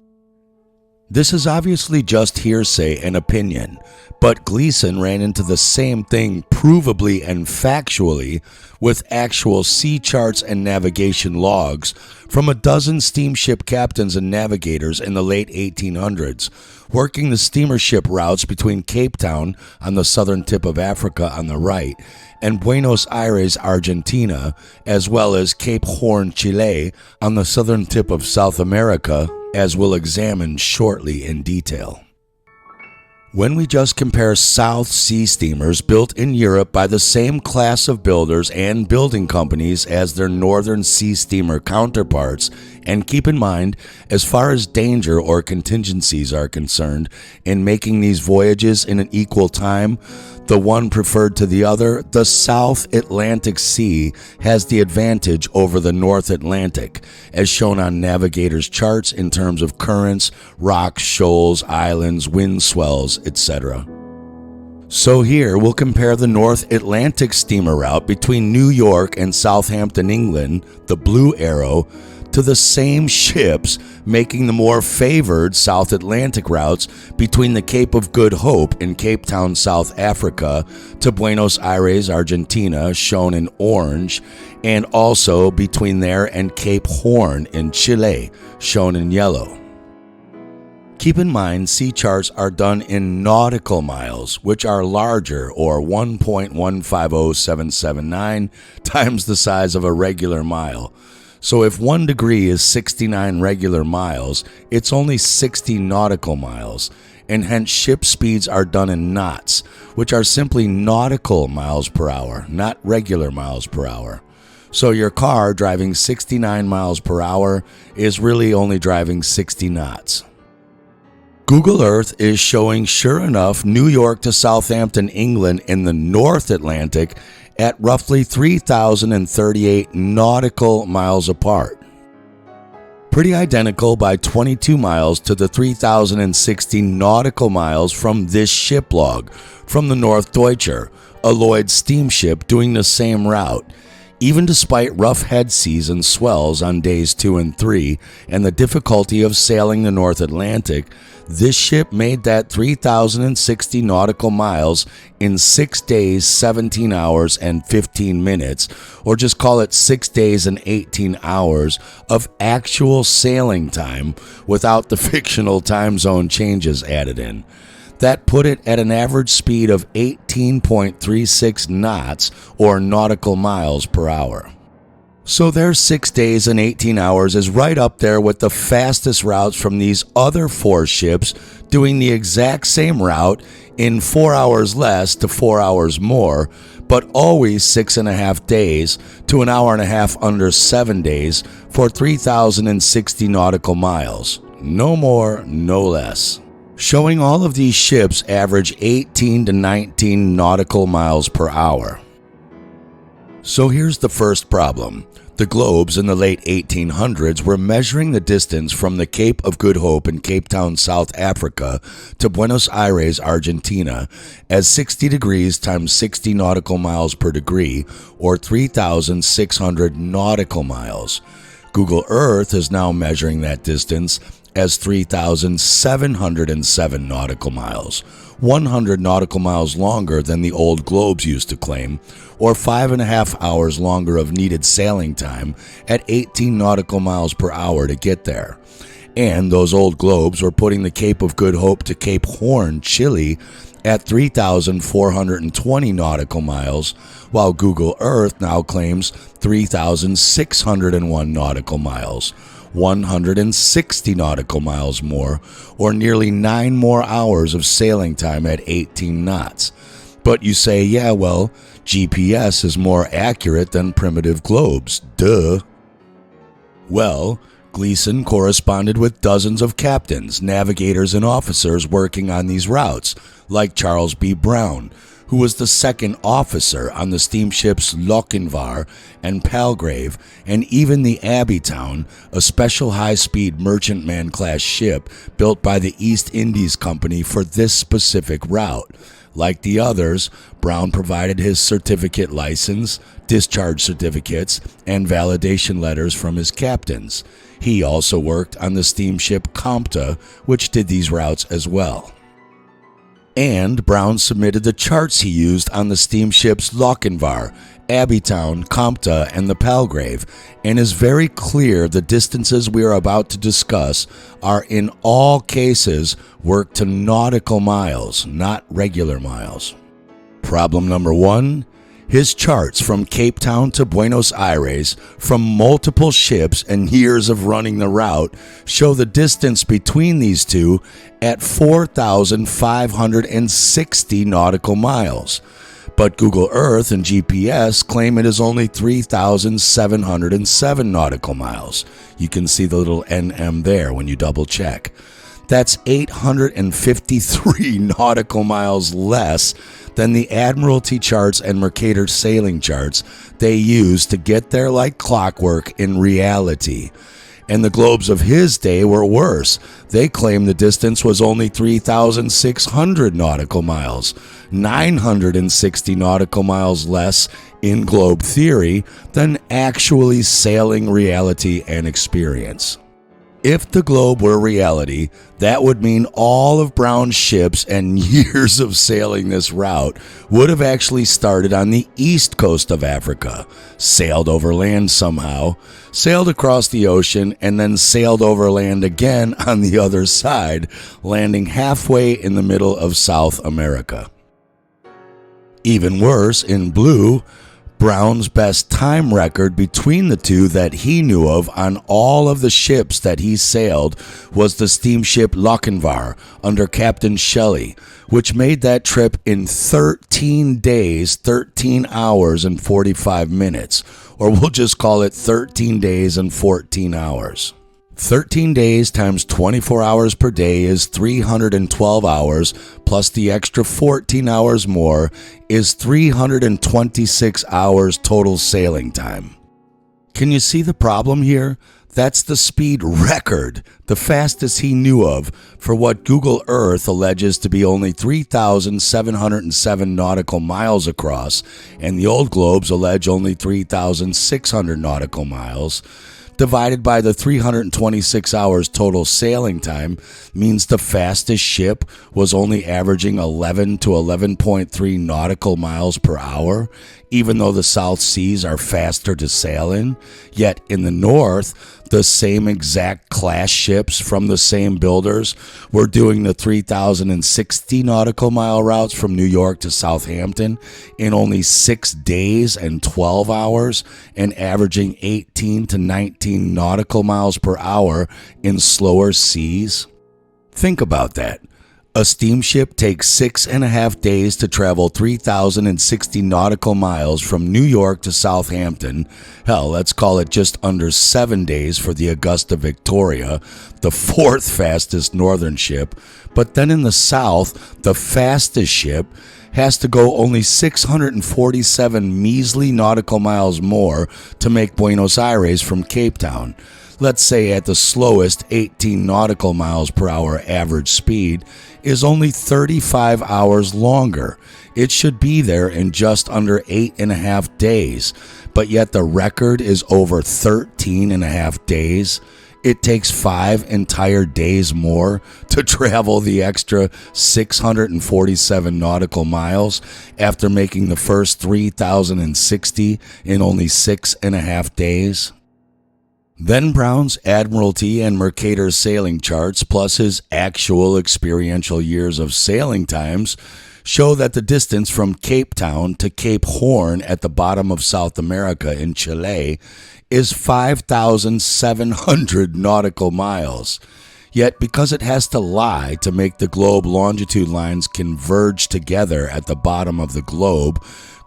This is obviously just hearsay and opinion, but Gleason ran into the same thing provably and factually with actual sea charts and navigation logs from a dozen steamship captains and navigators in the late 1800s, working the steamer ship routes between Cape Town on the southern tip of Africa on the right and Buenos Aires, Argentina, as well as Cape Horn, Chile on the southern tip of South America, as we'll examine shortly in detail. When we just compare South Sea steamers built in Europe by the same class of builders and building companies as their Northern Sea steamer counterparts, and keep in mind, as far as danger or contingencies are concerned, in making these voyages in an equal time, the one preferred to the other, the South Atlantic Sea has the advantage over the North Atlantic, as shown on navigators' charts in terms of currents, rocks, shoals, islands, wind swells, etc. So here we'll compare the North Atlantic steamer route between New York and Southampton, England, the blue arrow, to the same ships making the more favored South Atlantic routes between the Cape of Good Hope in Cape Town, South Africa, to Buenos Aires, Argentina, shown in orange, and also between there and Cape Horn in Chile, shown in yellow. Keep in mind, sea charts are done in nautical miles, which are larger, or 1.150779 times the size of a regular mile. So if 1 degree is 69 regular miles, it's only 60 nautical miles, and hence ship speeds are done in knots, which are simply nautical miles per hour, not regular miles per hour. So your car driving 69 miles per hour is really only driving 60 knots. Google Earth is showing, sure enough, New York to Southampton, England in the North Atlantic at roughly 3,038 nautical miles apart. Pretty identical by 22 miles to the 3,060 nautical miles from this ship log from the Norddeutscher, a Lloyd steamship doing the same route. Even despite rough head seas and swells on days 2 and 3 and the difficulty of sailing the North Atlantic, this ship made that 3,060 nautical miles in 6 days, 17 hours, and 15 minutes, or just call it 6 days and 18 hours of actual sailing time without the fictional time zone changes added in. That put it at an average speed of 18.36 knots, or nautical miles per hour. So their 6 days and 18 hours is right up there with the fastest routes from these other 4 ships doing the exact same route in 4 hours less to 4 hours more, but always 6.5 days to an hour and a half under 7 days for 3,060 nautical miles. No more, no less. Showing all of these ships average 18 to 19 nautical miles per hour. So here's the first problem. The globes in the late 1800s were measuring the distance from the Cape of Good Hope in Cape Town, South Africa to Buenos Aires, Argentina as 60 degrees times 60 nautical miles per degree, or 3,600 nautical miles. Google Earth is now measuring that distance as 3,707 nautical miles, 100 nautical miles longer than the old globes used to claim, or 5.5 hours longer of needed sailing time at 18 nautical miles per hour to get there. And those old globes were putting the Cape of Good Hope to Cape Horn, Chile, at 3,420 nautical miles, while Google Earth now claims 3,601 nautical miles, 160 nautical miles more, or nearly 9 more hours of sailing time at 18 knots. But you say, yeah, well, GPS is more accurate than primitive globes. Duh. Well, Gleason corresponded with dozens of captains, navigators, and officers working on these routes, like Charles B. Brown, who was the second officer on the steamships Lochinvar and Palgrave, and even the Abbeytown, a special high-speed merchantman-class ship built by the East Indies Company for this specific route. Like the others, Brown provided his certificate license, discharge certificates, and validation letters from his captains. He also worked on the steamship Compta, which did these routes as well. And Brown submitted the charts he used on the steamships Lochinvar, Abbeytown, Compta, and the Palgrave, and is very clear the distances we are about to discuss are in all cases worked to nautical miles, not regular miles. Problem number 1. His charts from Cape Town to Buenos Aires, from multiple ships and years of running the route, show the distance between these two at 4,560 nautical miles. But Google Earth and GPS claim it is only 3,707 nautical miles. You can see the little NM there when you double check. That's 853 nautical miles less than the Admiralty charts and Mercator sailing charts they use to get there like clockwork in reality. And the globes of his day were worse. They claim the distance was only 3,600 nautical miles, 960 nautical miles less in globe theory than actually sailing reality and experience. If the globe were reality, that would mean all of Brown's ships and years of sailing this route would have actually started on the east coast of Africa, sailed over land somehow, sailed across the ocean, and then sailed over land again on the other side, landing halfway in the middle of South America. Even worse, in blue, Brown's best time record between the two that he knew of on all of the ships that he sailed was the steamship Lochinvar under Captain Shelley, which made that trip in 13 days, 13 hours, and 45 minutes, or we'll just call it 13 days and 14 hours. 13 days times 24 hours per day is 312 hours, plus the extra 14 hours more is 326 hours total sailing time. Can you see the problem here? That's the speed record, the fastest he knew of, for what Google Earth alleges to be only 3,707 nautical miles across, and the old globes allege only 3,600 nautical miles. Divided by the 326 hours total sailing time means the fastest ship was only averaging 11 to 11.3 nautical miles per hour, even though the South Seas are faster to sail in. Yet in the North, the same exact class ships from the same builders were doing the 3,060 nautical mile routes from New York to Southampton in only 6 days and 12 hours and averaging 18 to 19 nautical miles per hour in slower seas. Think about that. A steamship takes 6.5 days to travel 3,060 nautical miles from New York to Southampton. Hell, let's call it just under 7 days for the Augusta Victoria, the fourth fastest northern ship. But then in the south, the fastest ship has to go only 647 measly nautical miles more to make Buenos Aires from Cape Town. Let's say at the slowest 18 nautical miles per hour average speed is only 35 hours longer. It should be there in just under 8.5 days, but yet the record is over 13.5 days. It takes 5 entire days more to travel the extra 647 nautical miles after making the first 3,060 in only 6.5 days. Then Brown's Admiralty and Mercator's sailing charts, plus his actual experiential years of sailing times, show that the distance from Cape Town to Cape Horn at the bottom of South America in Chile is 5,700 nautical miles. Yet because it has to lie to make the globe longitude lines converge together at the bottom of the globe,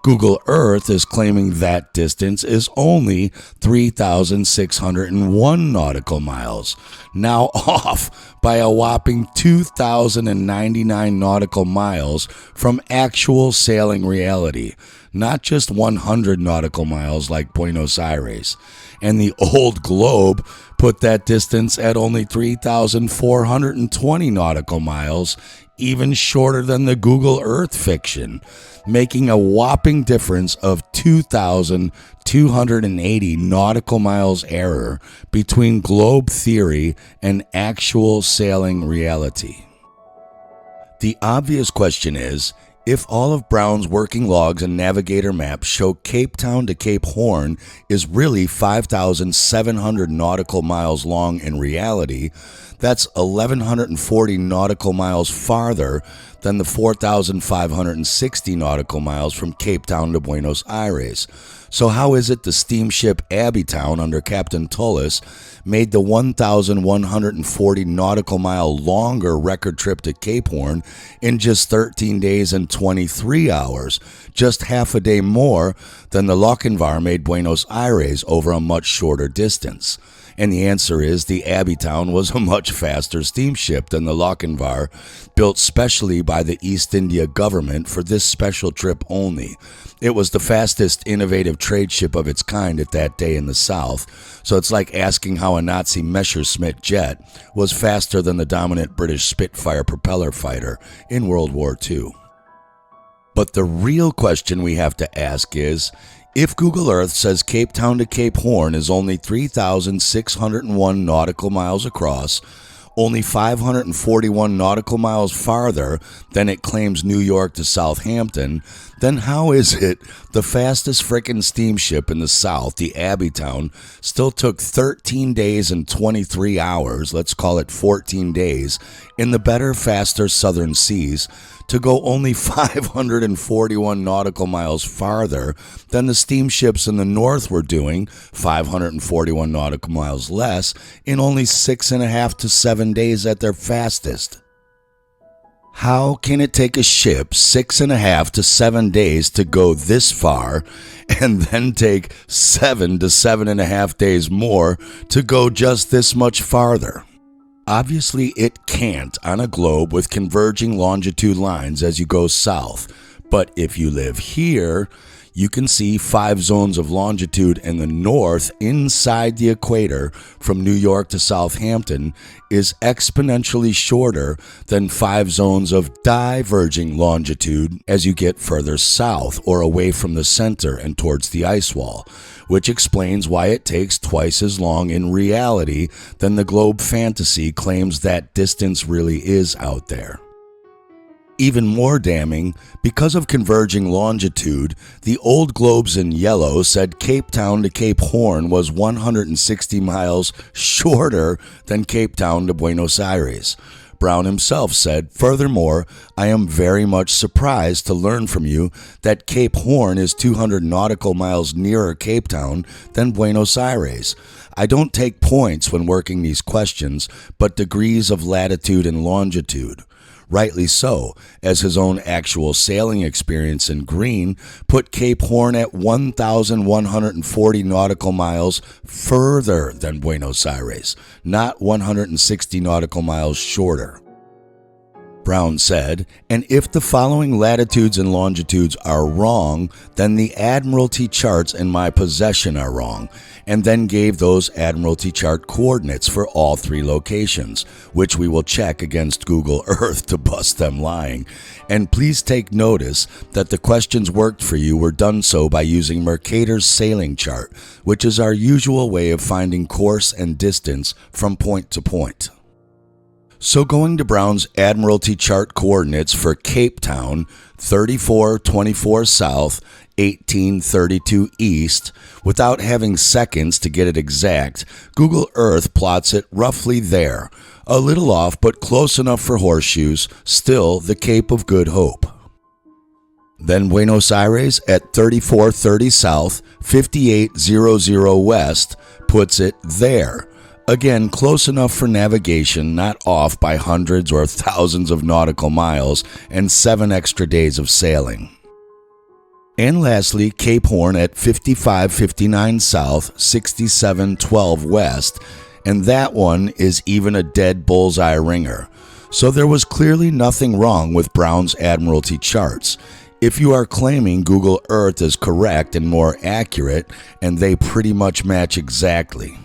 Google Earth is claiming that distance is only 3,601 nautical miles, now off by a whopping 2,099 nautical miles from actual sailing reality, not just 100 nautical miles like Buenos Aires. And the old globe put that distance at only 3,420 nautical miles, even shorter than the Google Earth fiction, making a whopping difference of 2,280 nautical miles error between globe theory and actual sailing reality. The obvious question is, if all of Brown's working logs and navigator maps show Cape Town to Cape Horn is really 5,700 nautical miles long in reality, that's 1,140 nautical miles farther than the 4,560 nautical miles from Cape Town to Buenos Aires. So how is it the steamship Abbeytown under Captain Tullis made the 1,140 nautical mile longer record trip to Cape Horn in just 13 days and 23 hours, just half a day more than the Lochinvar made Buenos Aires over a much shorter distance? And the answer is the Abbeytown was a much faster steamship than the Lochinvar, built specially by the East India government for this special trip only. It was the fastest innovative trade ship of its kind at that day in the South, so it's like asking how a Nazi Messerschmitt jet was faster than the dominant British Spitfire propeller fighter in World War II. But the real question we have to ask is, if Google Earth says Cape Town to Cape Horn is only 3,601 nautical miles across, only 541 nautical miles farther than it claims New York to Southampton, then how is it the fastest frickin' steamship in the South, the Abbeytown, still took 13 days and 23 hours, let's call it 14 days, in the better, faster southern seas, to go only 541 nautical miles farther than the steamships in the north were doing, 541 nautical miles less, in only 6.5 to 7 days at their fastest? How can it take a ship 6.5 to 7 days to go this far and then take 7 to 7.5 days more to go just this much farther? Obviously, it can't on a globe with converging longitude lines as you go south. But if you live here, you can see 5 zones of longitude in the north inside the equator from New York to Southampton is exponentially shorter than 5 zones of diverging longitude as you get further south or away from the center and towards the ice wall, which explains why it takes twice as long in reality than the globe fantasy claims that distance really is out there. Even more damning, because of converging longitude, the old globes in yellow said Cape Town to Cape Horn was 160 miles shorter than Cape Town to Buenos Aires. Brown himself said, "Furthermore, I am very much surprised to learn from you that Cape Horn is 200 nautical miles nearer Cape Town than Buenos Aires. I don't take points when working these questions, but degrees of latitude and longitude." Rightly so, as his own actual sailing experience in green put Cape Horn at 1,140 nautical miles further than Buenos Aires, not 160 nautical miles shorter. Brown said, and if the following latitudes and longitudes are wrong, then the Admiralty charts in my possession are wrong, and then gave those Admiralty chart coordinates for all 3 locations, which we will check against Google Earth to bust them lying. And please take notice that the questions worked for you were done so by using Mercator's sailing chart, which is our usual way of finding course and distance from point to point. So going to Brown's Admiralty chart coordinates for Cape Town, 3424 south, 1832 east, without having seconds to get it exact, Google Earth plots it roughly there, a little off but close enough for horseshoes, still the Cape of Good Hope. Then Buenos Aires at 3430 south, 5800 west, puts it there. Again, close enough for navigation, not off by hundreds or thousands of nautical miles and 7 extra days of sailing. And lastly, Cape Horn at 5559 south, 6712 west, and that one is even a dead bullseye ringer. So there was clearly nothing wrong with Brown's Admiralty charts. If you are claiming Google Earth is correct and more accurate, and they pretty much match exactly.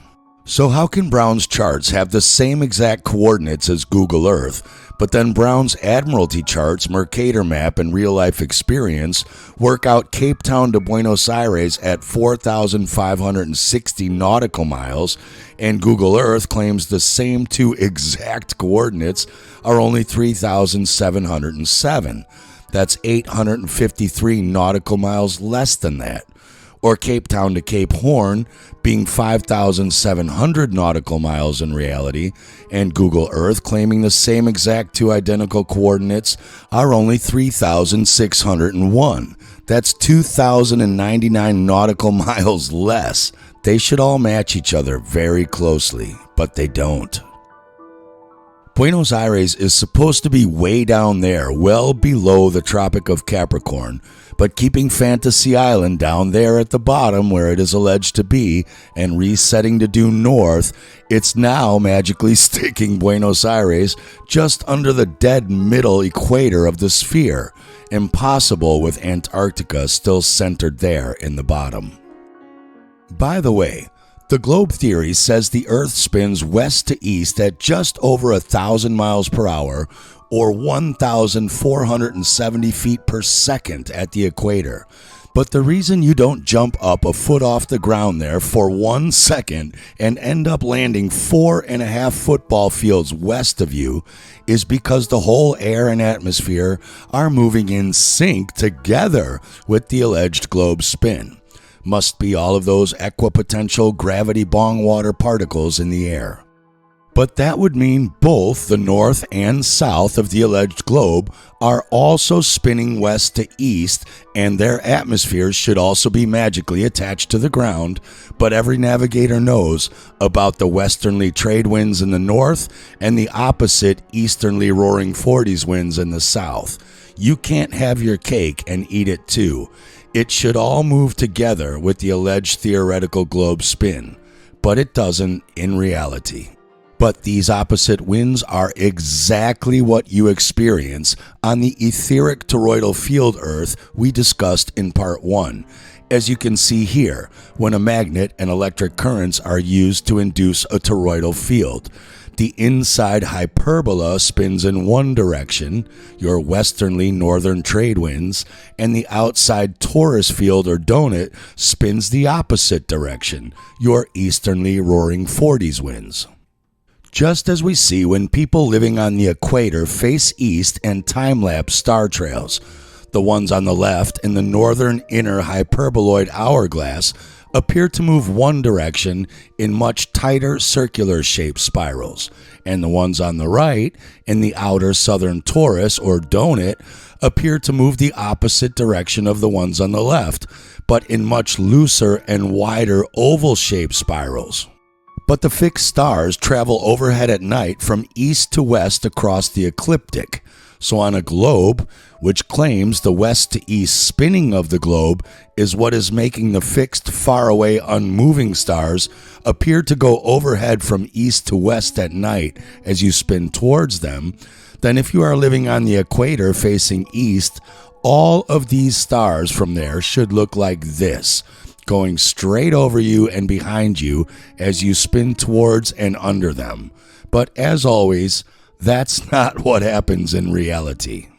So how can Brown's charts have the same exact coordinates as Google Earth, but then Brown's Admiralty charts, Mercator map, and real-life experience work out Cape Town to Buenos Aires at 4,560 nautical miles, and Google Earth claims the same 2 exact coordinates are only 3,707. That's 853 nautical miles less than that. Or Cape Town to Cape Horn being 5,700 nautical miles in reality, and Google Earth claiming the same exact 2 identical coordinates are only 3,601. That's 2,099 nautical miles less. They should all match each other very closely, but they don't. Buenos Aires is supposed to be way down there, well below the Tropic of Capricorn, but keeping Fantasy Island down there at the bottom where it is alleged to be and resetting to due north, it's now magically sticking Buenos Aires just under the dead middle equator of the sphere. Impossible with Antarctica still centered there in the bottom. By the way, the globe theory says the Earth spins west to east at just over 1,000 miles per hour, or 1,470 feet per second at the equator. But the reason you don't jump up a foot off the ground there for 1 second and end up landing 4.5 football fields west of you is because the whole air and atmosphere are moving in sync together with the alleged globe spin. Must be all of those equipotential gravity bong water particles in the air. But that would mean both the north and south of the alleged globe are also spinning west to east, and their atmospheres should also be magically attached to the ground, but every navigator knows about the westerly trade winds in the north and the opposite easterly roaring 40s winds in the south. You can't have your cake and eat it too. It should all move together with the alleged theoretical globe spin, but it doesn't in reality. But these opposite winds are exactly what you experience on the etheric toroidal field Earth we discussed in part 1, as you can see here, when a magnet and electric currents are used to induce a toroidal field. The inside hyperbola spins in one direction, your westernly northern trade winds, and the outside torus field or donut spins the opposite direction, your easternly roaring 40s winds. Just as we see when people living on the equator face east and time-lapse star trails. The ones on the left in the northern inner hyperboloid hourglass appear to move one direction in much tighter circular shaped spirals, and the ones on the right in the outer southern torus or donut appear to move the opposite direction of the ones on the left, but in much looser and wider oval shaped spirals. But the fixed stars travel overhead at night from east to west across the ecliptic. So on a globe, which claims the west to east spinning of the globe is what is making the fixed, faraway, unmoving stars appear to go overhead from east to west at night as you spin towards them, then if you are living on the equator facing east, all of these stars from there should look like this, going straight over you and behind you as you spin towards and under them. But as always, that's not what happens in reality.